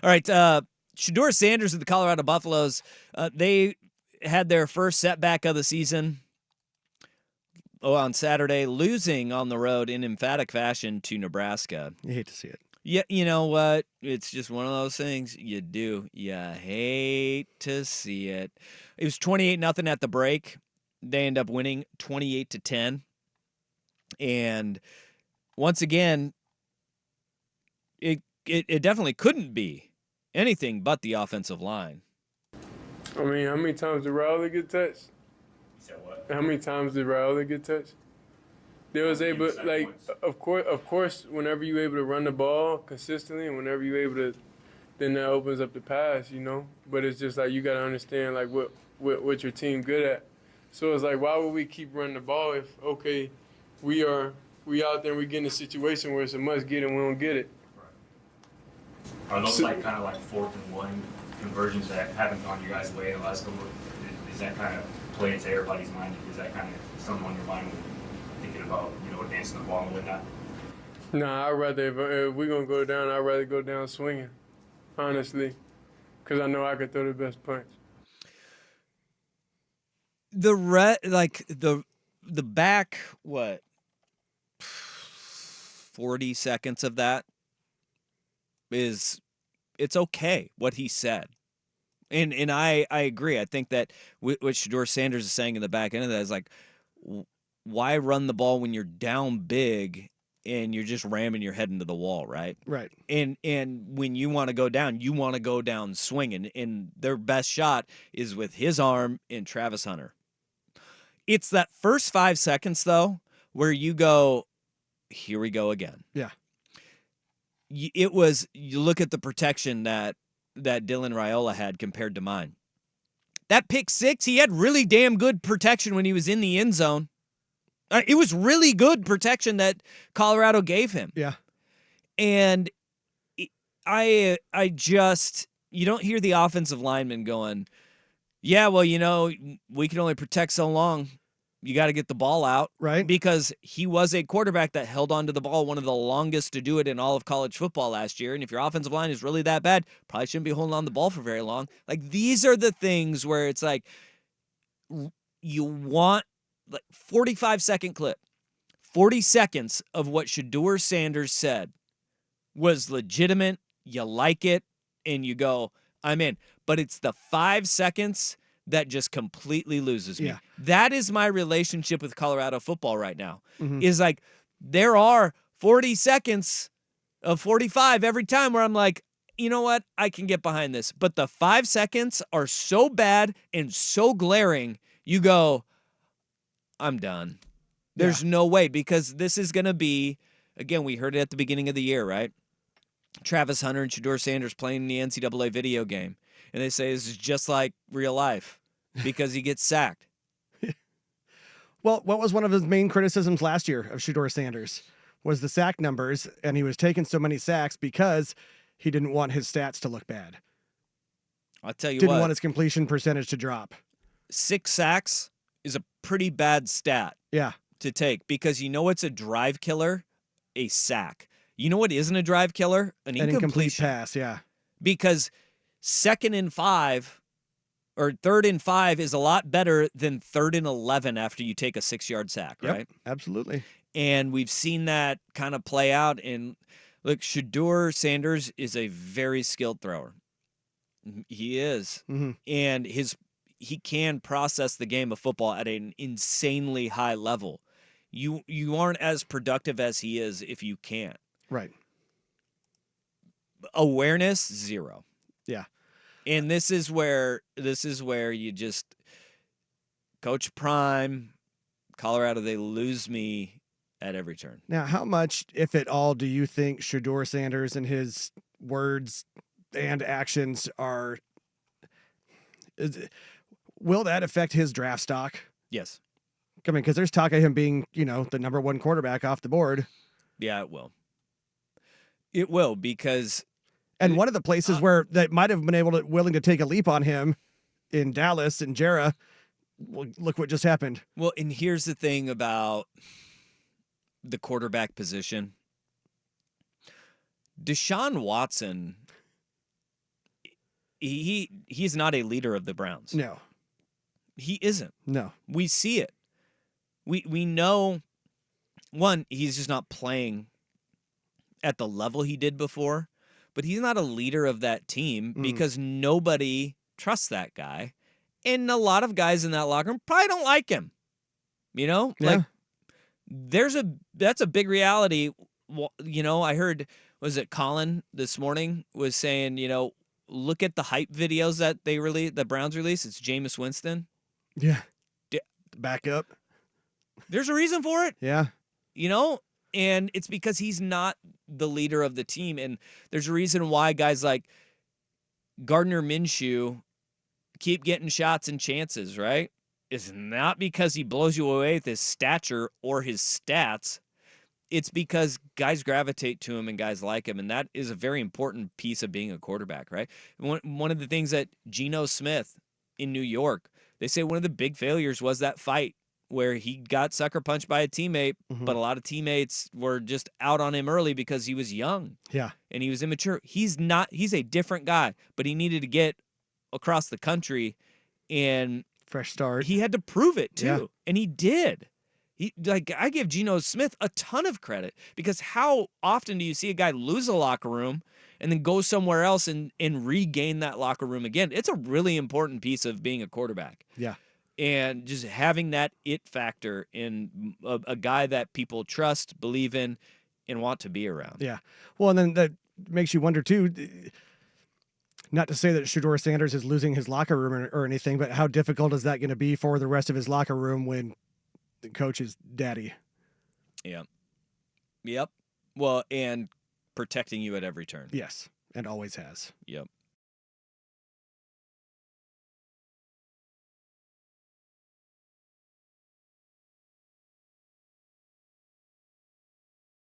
All right, Shedeur Sanders of the Colorado Buffaloes, they had their first setback of the season on Saturday, losing on the road in emphatic fashion to Nebraska. You hate to see it. Yeah, you know what? It's just one of those things you do. You hate to see it. It was 28-0 at the break. They end up winning 28-10. And once again, it definitely couldn't be anything but the offensive line. I mean, how many times did Rowley get touched? You said what? How many times did Rowley get touched? They was able, like, of course, whenever you're able to run the ball consistently, and whenever you're able to, then that opens up the pass, you know. But it's just like you gotta understand like what your team good at. So it's like, why would we keep running the ball if we out there and we get in a situation where it's a must get and we don't get it? Right. Are those kind of like 4th and 1 conversions that haven't gone your guys' way in the last couple? Is that kind of play into everybody's mind? Is that kind of something on your mind when thinking about advancing the ball and whatnot? Nah, I'd rather if we're gonna go down, I'd rather go down swinging, honestly, because I know I could throw the best punch. The back 40 seconds of that it's okay what he said. And I agree. I think that what Shedeur Sanders is saying in the back end of that is like, why run the ball when you're down big and you're just ramming your head into the wall, right? Right. And when you want to go down swinging, and their best shot is with his arm and Travis Hunter. It's that first 5 seconds, though, where you go, here we go again. Yeah. You look at the protection that Dylan Raiola had compared to mine. That pick six, he had really damn good protection when he was in the end zone. It was really good protection that Colorado gave him. Yeah. And I just, you don't hear the offensive lineman going, yeah, well, we can only protect so long. You got to get the ball out. Right. Because he was a quarterback that held on to the ball, one of the longest to do it in all of college football last year. And if your offensive line is really that bad, probably shouldn't be holding on to the ball for very long. Like, these are the things where it's like, you want, 45-second clip, 40 seconds of what Shedeur Sanders said was legitimate. You like it, and you go, I'm in. But it's the 5 seconds that just completely loses me. Yeah. That is my relationship with Colorado football right now. Mm-hmm. Is like, there are 40 seconds of 45 every time where I'm like, you know what? I can get behind this. But the 5 seconds are so bad and so glaring, you go, I'm done. There's no way, because this is going to be, again, we heard it at the beginning of the year, right? Travis Hunter and Shedeur Sanders playing the NCAA video game. And they say this is just like real life because he gets sacked. Well, what was one of his main criticisms last year of Shedeur Sanders was the sack numbers, and he was taking so many sacks because he didn't want his stats to look bad. I'll tell you Didn't want his completion percentage to drop. 6 sacks is a pretty bad stat to take, because it's a drive killer? A sack. You know what isn't a drive killer? An incomplete pass, yeah. Because 2nd and 5 or 3rd and 5 is a lot better than 3rd and 11 after you take a 6-yard sack, right? Yep, absolutely. And we've seen that kind of play out. And look, Shedeur Sanders is a very skilled thrower. He is. Mm-hmm. And he can process the game of football at an insanely high level. You aren't as productive as he is if you can't. Right. Awareness, 0. Yeah. And this is where you just, Coach Prime, Colorado, they lose me at every turn. Now, how much, if at all, do you think Shedeur Sanders and his words and actions will that affect his draft stock? Yes. I mean, because there's talk of him being, the number 1 quarterback off the board. Yeah, it will. It will, because... And one of the places where they might have been willing to take a leap on him in Dallas and Jarrah, well, look what just happened. Well, and here's the thing about the quarterback position. Deshaun Watson he's not a leader of the Browns. No. He isn't. No. We see it. We know, one, he's just not playing at the level he did before, but he's not a leader of that team because nobody trusts that guy. And a lot of guys in that locker room probably don't like him. You know? Yeah. Like, that's a big reality. You know, I heard, was it Colin this morning was saying, you know, look at the hype videos that the Browns release. It's Jameis Winston. Yeah. D- Back up. There's a reason for it, Yeah. you know? And it's because he's not the leader of the team. And there's a reason why guys like Gardner Minshew keep getting shots and chances, right? It's not because he blows you away with his stature or his stats. It's because guys gravitate to him and guys like him. And that is a very important piece of being a quarterback, right? One of the things that Geno Smith in New York, they say one of the big failures was that fight where he got sucker punched by a teammate, but a lot of teammates were just out on him early because he was young. Yeah. And he was immature. He's a different guy, but he needed to get across the country and Fresh start. he had to prove it too. Yeah. And he did. I give Geno Smith a ton of credit because how often do you see a guy lose a locker room and then go somewhere else and regain that locker room again? It's a really important piece of being a quarterback. Yeah. And just having that it factor in a guy that people trust, believe in, and want to be around. Yeah. Well, and then that makes you wonder too, not to say that Shedeur Sanders is losing his locker room or anything, but how difficult is that going to be for the rest of his locker room when the coach is daddy? Yeah. Yep. Well, and protecting you at every turn. Yes. And always has. Yep.